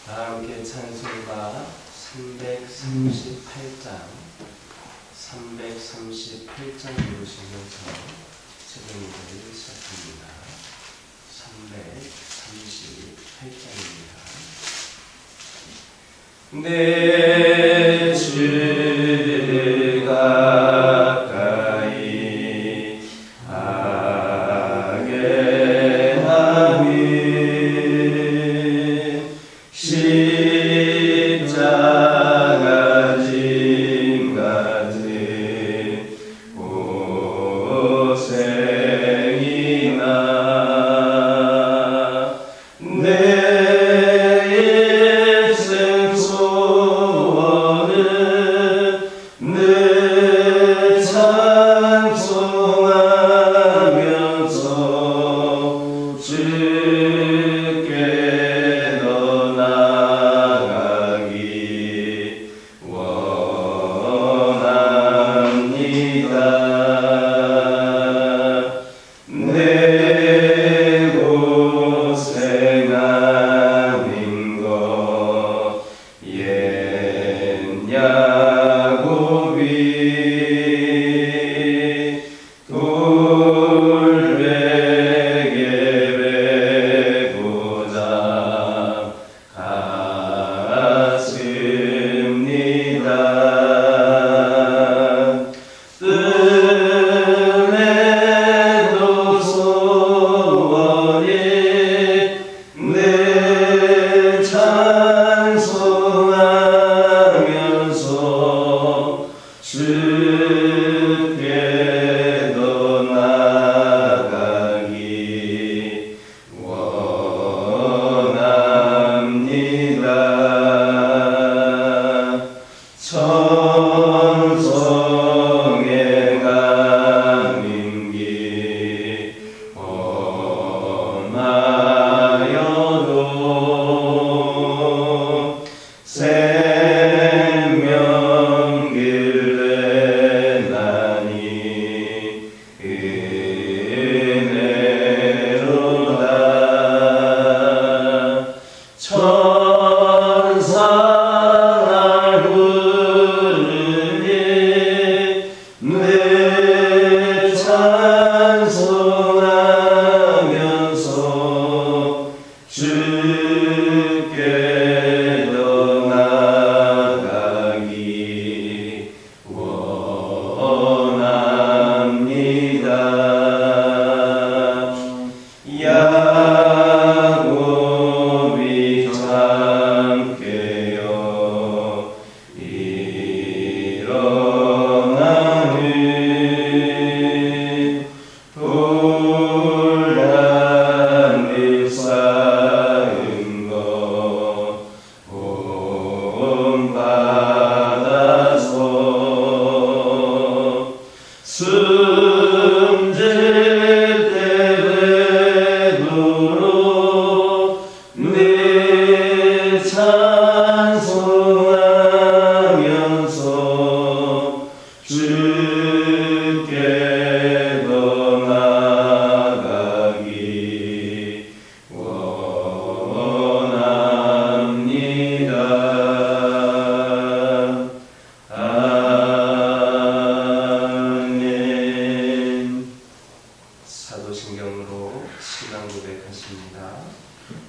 다 함께 찬송가 338장 부르시면서 새벽 예배를 시작합니다. 338장입니다. 내 주 가까이 하게 하니 십자가 짐 같은 고생이나 내 인생 소원은 늘 찬송하면서 주께 더 나아가기 원합니다. 내 고생하는 것 옛 야곱이 돌베개 메고자 갔습니다. 뜸에도 소원이 늘 찬송하면서 주께 더 나아가기 원합니다. 천성에 가는 길 험하여도 생명길 내나니 은혜로다. 천사 날 부르니 늘 찬송하면서 주께 더 나아가기 원합니다. 야곱이 참게요 일어나니 혼란이 쌓인 것 본받아서 숨질 때 되도록 네 찬송하면서 주께 더 나아가기 원합니다. 아멘. 사도신경으로 신앙 고백하십니다.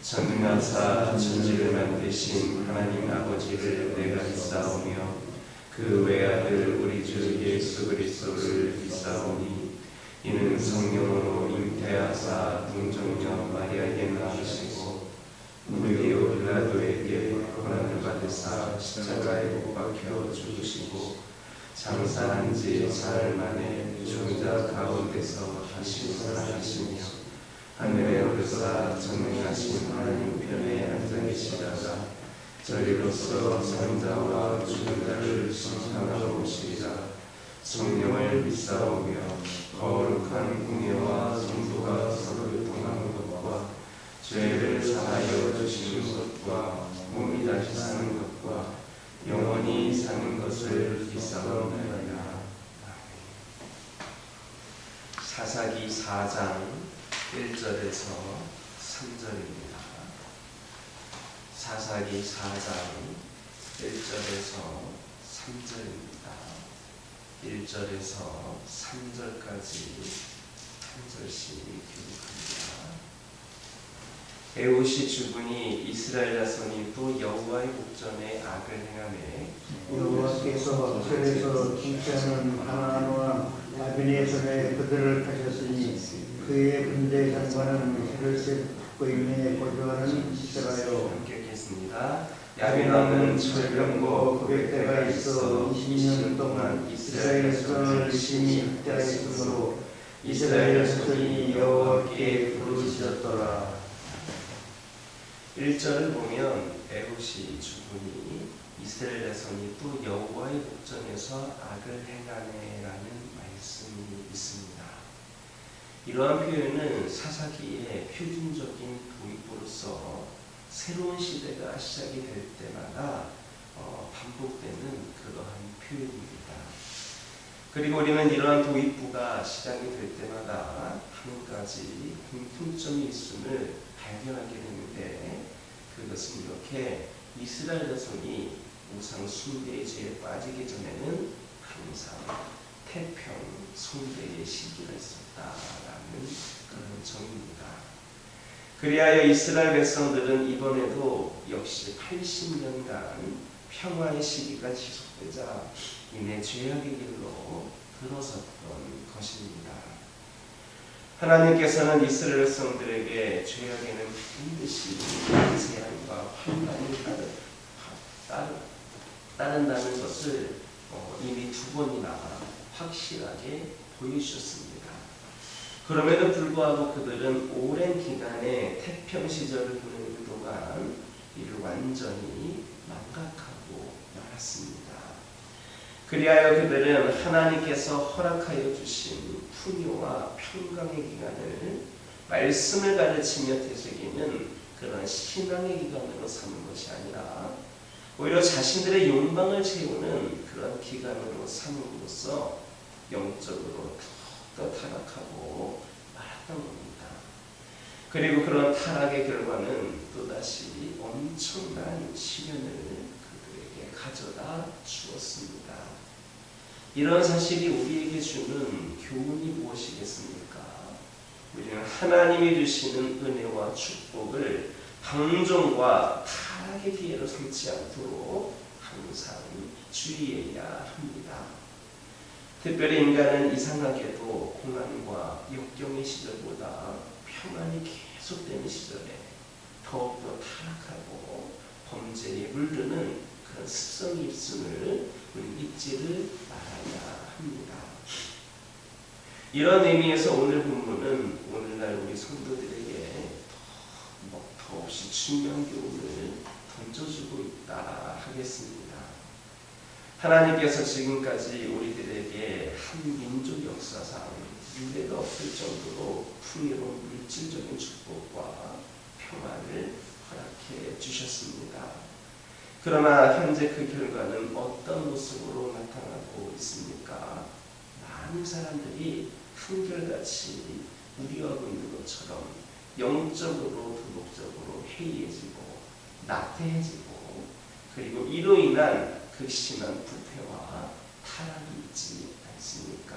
전능하사 천지를 만드신 하나님 아버지를 내가 믿사오며 그 외아들 우리 주 예수 그리스도를 믿사오니 이는 성령으로 잉태하사 동정녀 마리아에게 낳으시고 본디오 빌라도에게 고난을 받으사 십자가에 못 박혀 죽으시고 장사한 지 사흘 만에 죽은 자 가운데서 다시 살아나시며 하늘에 오르사 전능하신 하나님 편에 앉아 계시다가 저리로서 산 자와 죽은 자를 심판하러 오시리라. 성령을 믿사오며 거룩한 공예와 성도가 서로 통하는 것과 죄를 사하여 주시는 것과 몸이 다시 사는 것과 영원히 사는 것을 믿사옵나이다. 사사기 4장 1절에서 3절입니다. 사사기 4장 1절에서 3절입니다. 1절에서 3절까지 한 절씩 기록합니다. 에훗이 죽으니 이스라엘 자손이 또 여호와의 목전에 악을 행하매 여호와께서 틀에서 통치하는 하나님과 아비네선에 그들을 하셨으니 그의 군대 장관은 헤르셋 고임에 거주하는 시세라요. 함께 읽겠습니다. 야빈왕은 철병거 900대가 있어 20년 동안 이스라엘 자손을 열심히 학대하였으므로 이스라엘 자손이 여호와께 부르짖었더라. 1절을 보면 에훗이 죽으니 이스라엘 자손이 또 여호와의 목전에서 악을 행하네라는 말씀이 있습니다. 이러한 표현은 사사기의 표준적인 도입부로서 새로운 시대가 시작이 될 때마다 반복되는 그러한 표현입니다. 그리고 우리는 이러한 도입부가 시작이 될 때마다 한 가지 공통점이 있음을 발견하게 되는데, 그것은 이렇게 이스라엘 자손이 우상 숭배의 죄에 빠지기 전에는 항상 태평 숭배의 시기가 있었다라는 그런 점입니다. 그리하여 이스라엘 백성들은 이번에도 역시 80년간 평화의 시기가 지속되자 이내 죄악의 길로 들어섰던 것입니다. 하나님께서는 이스라엘 백성들에게 죄악에는 반드시 재앙과 환난이 따른다는 것을 이미 2번이나 확실하게 보여주셨습니다. 그럼에도 불구하고 그들은 오랜 기간의 태평 시절을 보내는 동안 이를 완전히 망각하고 말았습니다. 그리하여 그들은 하나님께서 허락하여 주신 풍요와 평강의 기간을 말씀을 가르치며 되새기는 그런 신앙의 기간으로 삼은 것이 아니라 오히려 자신들의 욕망을 채우는 그런 기간으로 삼음으로써 영적으로 더 타락하고 말았던 겁니다. 그리고 그런 타락의 결과는 또다시 엄청난 시련을 그들에게 가져다 주었습니다. 이런 사실이 우리에게 주는 교훈이 무엇이겠습니까? 우리는 하나님이 주시는 은혜와 축복을 방종과 타락의 기회로 삼지 않도록 항상 주의해야 합니다. 특별히 인간은 이상하게도 고난과 역경의 시절보다 평안이 계속되는 시절에 더욱더 타락하고 범죄에 물드는 그런 습성이 있음을 우리 잊지를 말아야 합니다. 이런 의미에서 오늘 본문은 오늘날 우리 성도들에게 더없이 중요한 교훈을 던져주고 있다 하겠습니다. 하나님께서 지금까지 우리들에게 한 민족 역사상 유례가 없을 정도로 풍요로운 물질적인 축복과 평안을 허락해 주셨습니다. 그러나 현재 그 결과는 어떤 모습으로 나타나고 있습니까? 많은 사람들이 한결같이 우려하고 있는 것처럼 영적으로 도덕적으로 해이해지고 나태해지고, 그리고 이로 인한 극심한 부패와 타락이 있지 않습니까?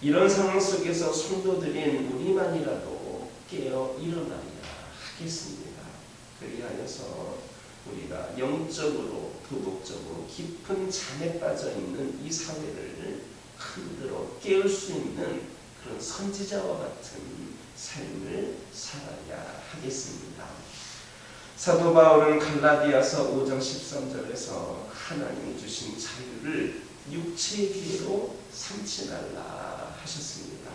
이런 상황 속에서 성도들인 우리만이라도 깨어 일어나야 하겠습니다. 그리하여서 우리가 영적으로 도덕적으로 깊은 잠에 빠져 있는 이 사회를 흔들어 깨울 수 있는 그런 선지자와 같은 삶을 살아야 하겠습니다. 사도 바울은 갈라디아서 5장 13절에서 하나님이 주신 자유를 육체의 기회로 삼지 말라 하셨습니다.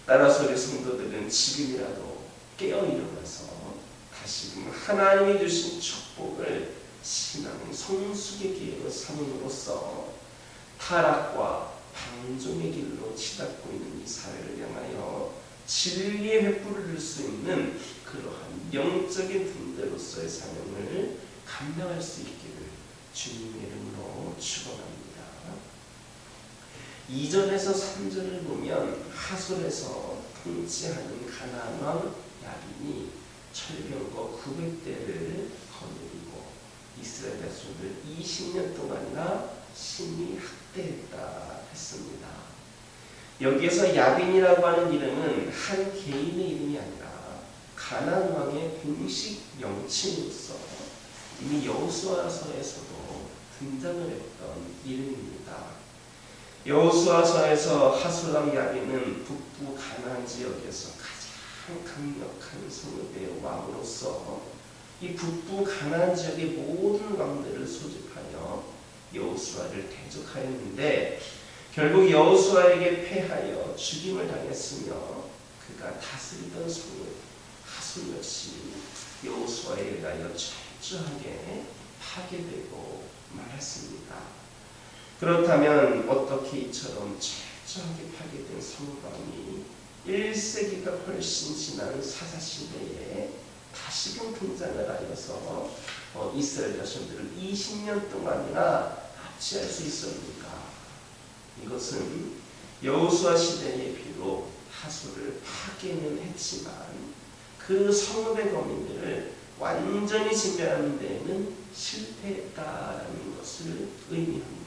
따라서 우리 성도들은 지금이라도 깨어 일어나서 다시금 하나님이 주신 축복을 신앙 성숙의 기회로 삼음으로써 타락과 방종의 길로 치닫고 있는 이 사회를 향하여 진리의 횃불을 들 수 있는 그러한 영적인 등대로서의 사명을 감당할 수 있기를 주님의 이름으로 축원합니다. 2절에서 3절을 보면 하솔에서 통치하는 가나안 왕 야빈이 철병거 900대를 20년 동안이나 심히 학대했다 했습니다. 여기에서 야빈이라고 하는 이름은 한 개인의 이름이 아니라 가나안 왕의 공식 명칭으로서 이미 여호수아서에서도 등장을 했던 이름입니다. 여호수아서에서 하술람 야빈은 북부 가나안 지역에서 가장 강력한 성읍의 왕으로서 이 북부 가나안 지역의 모든 왕들을 소집하여 여호수아를 대적하였는데 결국 여호수아에게 패하여 죽임을 당했으며 그가 다스리던 성읍 하솔 역시 여호수아에 의하여 철저하게 파괴되고 말았습니다. 그렇다면 어떻게 이처럼 철저하게 파괴된 성읍왕이 1세기가 훨씬 지난 사사시대에 다시금 등장을 하여서 이스라엘 자손들을 20년 동안이나 압제할 수 있었는가? 이것은 여호수아 시대에 비록 하솔을 파괴는 했지만 그 성읍의 거민들을 완전히 진멸하는 데에는 실패했다라는 것을 의미합니다.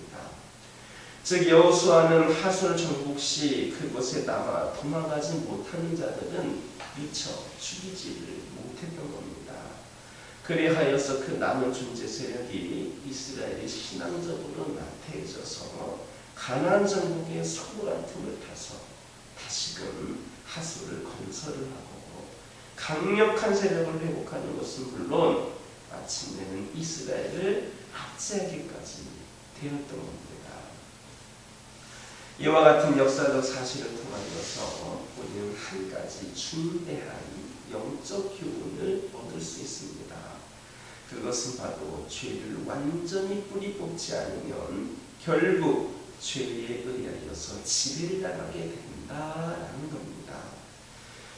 즉 여호수아는 하솔 정복 시 그곳에 남아 도망가지 못하는 자들은 미처 죽이지를 못했던 겁니다. 그리하여서 그 남은 존재 세력이 이스라엘이 신앙적으로 나태해져서 가나안 정복의 서구한 틈을 타서 다시금 하솔을 건설을 하고 강력한 세력을 회복하는 것은 물론 마침내는 이스라엘을 압제하기까지 되었던 겁니다. 이와 같은 역사적 사실을 통하여서 우리는 한 가지 중대한 영적 교훈을 얻을 수 있습니다. 그것은 바로 죄를 완전히 뿌리 뽑지 않으면 결국 죄에 의하여서 지배를 당하게 된다라는 겁니다.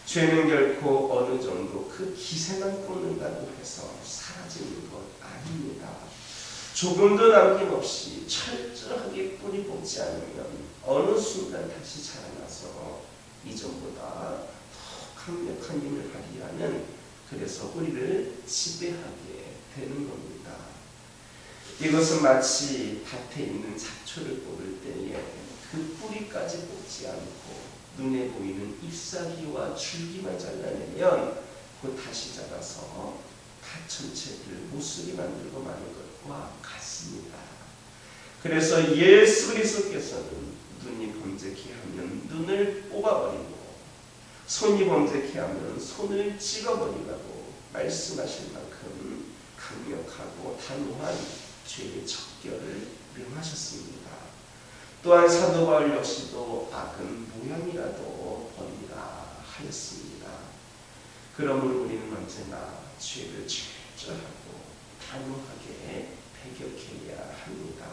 죄는 결코 어느 정도 그 기세만 뽑는다고 해서 사라지는 것 아닙니다. 조금도 남김없이 철저하게 뿌리 뽑지 않으면 어느 순간 다시 자라나서 이전보다 더 강력한 힘을 발휘하는 그래서 우리를 지배하게 되는 겁니다. 이것은 마치 밭에 있는 잡초를 뽑을 때에 그 뿌리까지 뽑지 않고 눈에 보이는 잎사귀와 줄기만 잘라내면 곧 다시 자라서 밭 전체를 못쓰게 만들고 마는 것과 같습니다. 그래서 예수 그리스도께서는 눈이 범죄케 하면 눈을 뽑아버리고 손이 범죄케 하면 손을 찍어버리라고 말씀하실 만큼 강력하고 단호한 죄의 척결을 명하셨습니다. 또한 사도 바울 역시도 악은 모양이라도 버리라 하였습니다. 그러므로 우리는 언제나 죄를 철저하고 단호하게 배격해야 합니다.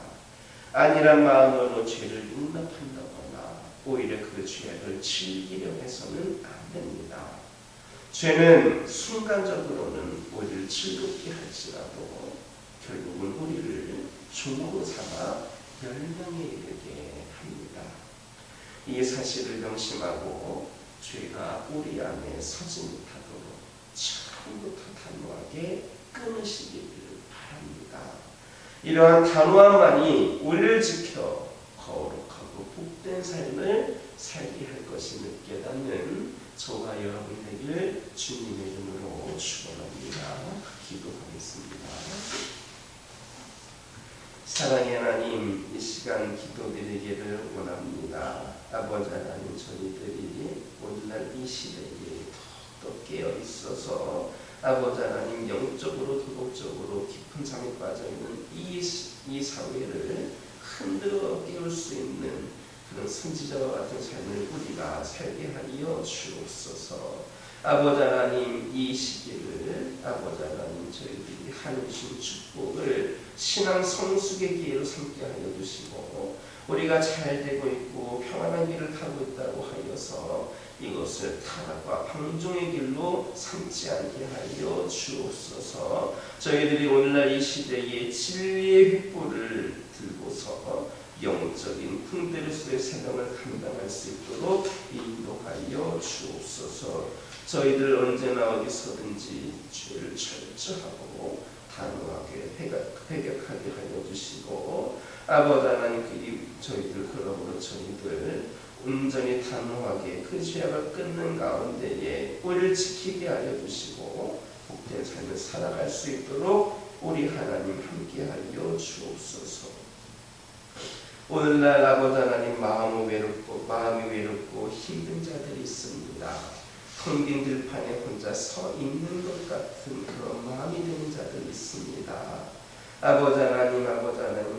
안일한 마음으로 죄를 용납한다거나 오히려 그 죄를 즐기려 해서는 안 됩니다. 죄는 순간적으로는 우리를 즐겁게 할지라도 결국은 우리를 종으로 삼아 멸망에 이르게 합니다. 이 사실을 명심하고 죄가 우리 안에 서지 못하도록 처음부터 단호하게 끊으시기를 바랍니다. 이러한 단호함만이 우리를 지켜 거룩하고 복된 삶을 살게 할 것임을 깨닫는 저와 여러분 되길 주님의 이름으로 축원합니다. 기도하겠습니다. 사랑의 하나님, 이 시간 기도드리기를 원합니다. 아버지 하나님, 저희들이 오늘날 이 시대에 더욱더 깨어 있어서 아버지 하나님 영적으로 도덕적으로 깊은 잠에 빠져있는 이 사회를 흔들어 깨울 수 있는 그런 선지자와 같은 삶을 우리가 살게 하여 주옵소서. 아버지 하나님, 이 시기를 아버지 하나님 저희들이 하늘신 축복을 신앙 성숙의 기회로 삼게 하여 주시고 우리가 잘 되고 있고 평안한 길을 가고 있다고 하여서 이것을 타락과 방종의 길로 삼지 않게 하여 주옵소서. 저희들이 오늘날 이 시대에 진리의 횃불을 들고서 영적인 풍대로서의 사명을 감당할 수 있도록 인도하여 주옵소서. 저희들 언제나 어디서든지 죄를 철저하고 단호하게 해갈 회개하게 하여 주시고 아버지 하나님 저희들 그러므로 저희들 온전히 단호하게 그 죄악을 끊는 가운데에 우리를 지키게 하여 주시고 복된 삶을 살아갈 수 있도록 우리 하나님 함께하여 주옵소서. 오늘날 아버지 하나님 마음이 외롭고 힘든 자들이 있습니다. 텅 빈 들판에 혼자 서 있는 것 같은 그런 마음이 되는 자들이 있습니다. 아버지 하나님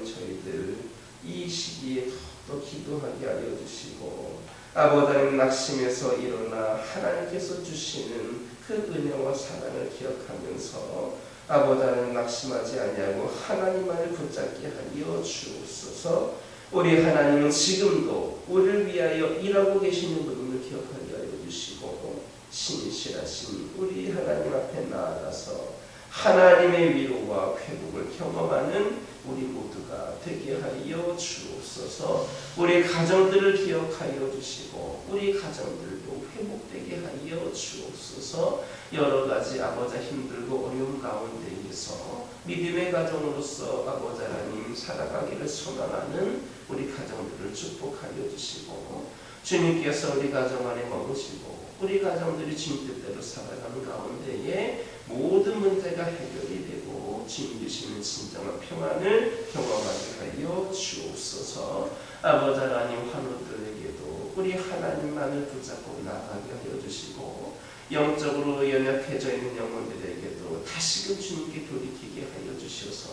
저희들 이 시기에 더 기도하게 하여 주시고 아버지 하나님 낙심에서 일어나 하나님께서 주시는 그 은혜와 사랑을 기억하면서 아버지 하나님 낙심하지 아니하고 하나님만을 붙잡게 하여 주옵소서. 우리 하나님은 지금도 우리를 위하여 일하고 계시는 분임을 기억하게 하여 주시고 신실하신 우리 하나님 앞에 나아가서 하나님의 위로와 회복을 경험하는 우리 모두가 되게 하여 주옵소서. 우리 가정들을 기억하여 주시고 우리 가정들도 회복되게 하여 주옵소서. 여러 가지 아버지 힘들고 어려운 가운데에서 믿음의 가정으로서 아버지 하나님 살아가기를 소망하는 우리 가정들을 축복하여 주시고 주님께서 우리 가정 안에 머무시고 우리 가정들이 주님 뜻대로 살아가는 가운데에 모든 문제가 해결이 되고 주님 주시는 진정한 평안을 경험하게 하여 주옵소서. 아버지 하나님 환우들에게도 우리 하나님만을 붙잡고 나가게 하여 주시고 영적으로 연약해져 있는 영혼들에게도 다시금 주님께 돌이키게 하여 주셔서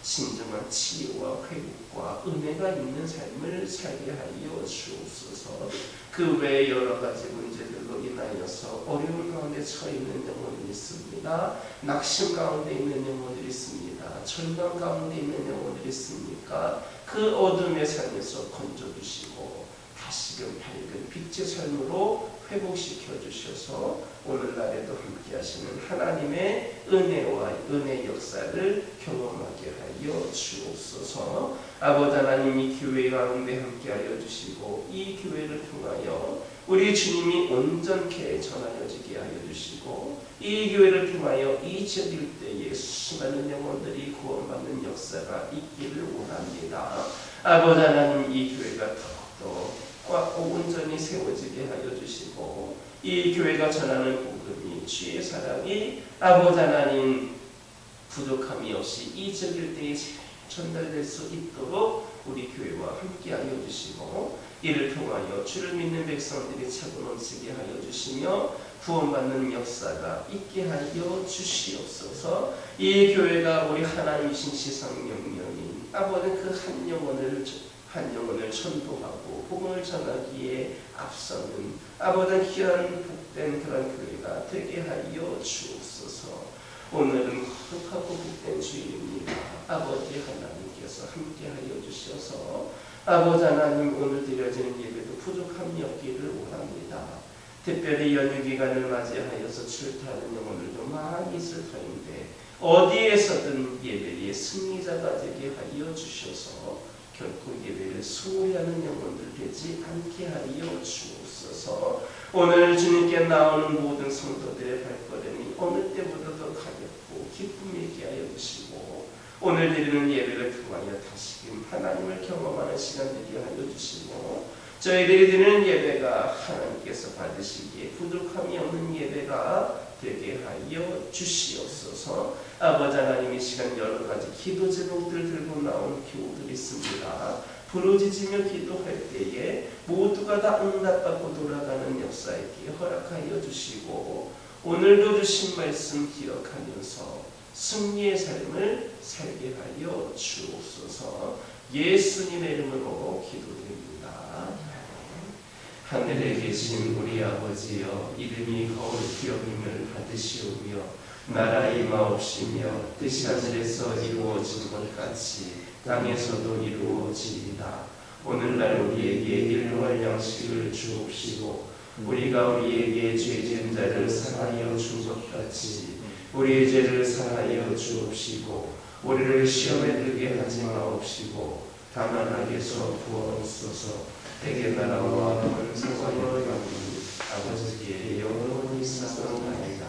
진정한 치유와 회복과 은혜가 있는 삶을 살게 하여 주옵소서. 그 외에 여러 가지 문제들로 인하여서 어려운 가운데 처해 있는 영혼들이 있습니다. 낙심 가운데 있는 영혼들이 있습니다. 절망 가운데 있는 영혼들이 있습니까? 그 어둠의 삶에서 건져주시고 다시금 밝은 빛의 삶으로 회복시켜 주셔서 오늘날에도 함께 하시는 하나님의 은혜와 은혜 역사를 경험하게 하여 주옵소서. 아버지 하나님 이 교회 가운데 함께 하여 주시고 이 교회를 통하여 우리 주님이 온전케 전하여지게 하여 주시고 이 교회를 통하여 이 지역 일대에 수많은 영혼들이 구원받는 역사가 있기를 원합니다. 아버지 하나님 이 교회가 더욱더 온전히 세워지게 하여 주시고 이 교회가 전하는 복음이 주의 사랑이 아버지 하나님 부족함이 없이 이 지역 일대에 전달될 수 있도록 우리 교회와 함께 하여 주시고 이를 통하여 주를 믿는 백성들이 차고 넘치게 하여 주시며 구원받는 역사가 있게 하여 주시옵소서. 이 교회가 우리 하나님이신 지상명령인 아버지 그 한 영혼을 전도하고 복음을 전하기에 앞서는 아버지 귀한 복된 그런 교회가 되게 하여 주옵소서. 오늘은 거룩하고 복된 주일입니다. 아버지 하나님께서 함께 하여 주셔서 아버지 하나님 오늘 드려지는 예배도 부족함이 없기를 원합니다. 특별히 연휴 기간을 맞이하여서 출타하는 영혼들도 많이 있을 터인데 어디에서든 예배의 승리자가 되게 하여 주셔서 결코 예배를 소홀히하는 영혼들 되지 않게 하여 주옵소서. 오늘 주님께 나오는 모든 성도들의 발걸음이 어느 때보다 더 가볍고 기쁨 있게 하여 주시고 오늘 드리는 예배를 통하여 다시금 하나님을 경험하는 시간 되게 하여 주시고 저희들이 드리는 예배가 하나님께서 받으시기에 부족함이 없는 예배가 되게 하여 주시옵소서. 아버지 하나님 이 시간 여러 가지 기도 제목들 들고 나온 교우들이 있습니다. 부르짖으며 기도할 때에 모두가 다 응답받고 돌아가는 역사 있게 허락하여 주시고 오늘도 주신 말씀 기억하면서 승리의 삶을 살게 하여 주옵소서. 예수님의 이름으로 기도드립니다. 하늘에 계신 우리 아버지여 이름이 거룩히 여김을 받으시오며 나라 임하옵시며 뜻이 하늘에서 이루어진 것 같이 땅에서도 이루어지리이다. 오늘날 우리에게 일용할 양식을 주옵시고 우리가 우리에게 죄 지은 자를 사하여 준 것 같이 우리의 죄를 사하여 주옵시고 우리를 시험에 들게 하지 마옵시고 다만 악에서 구하옵소서. 대개 나라와 권세와 영광이 아버지께 영원히 있사옵나이다.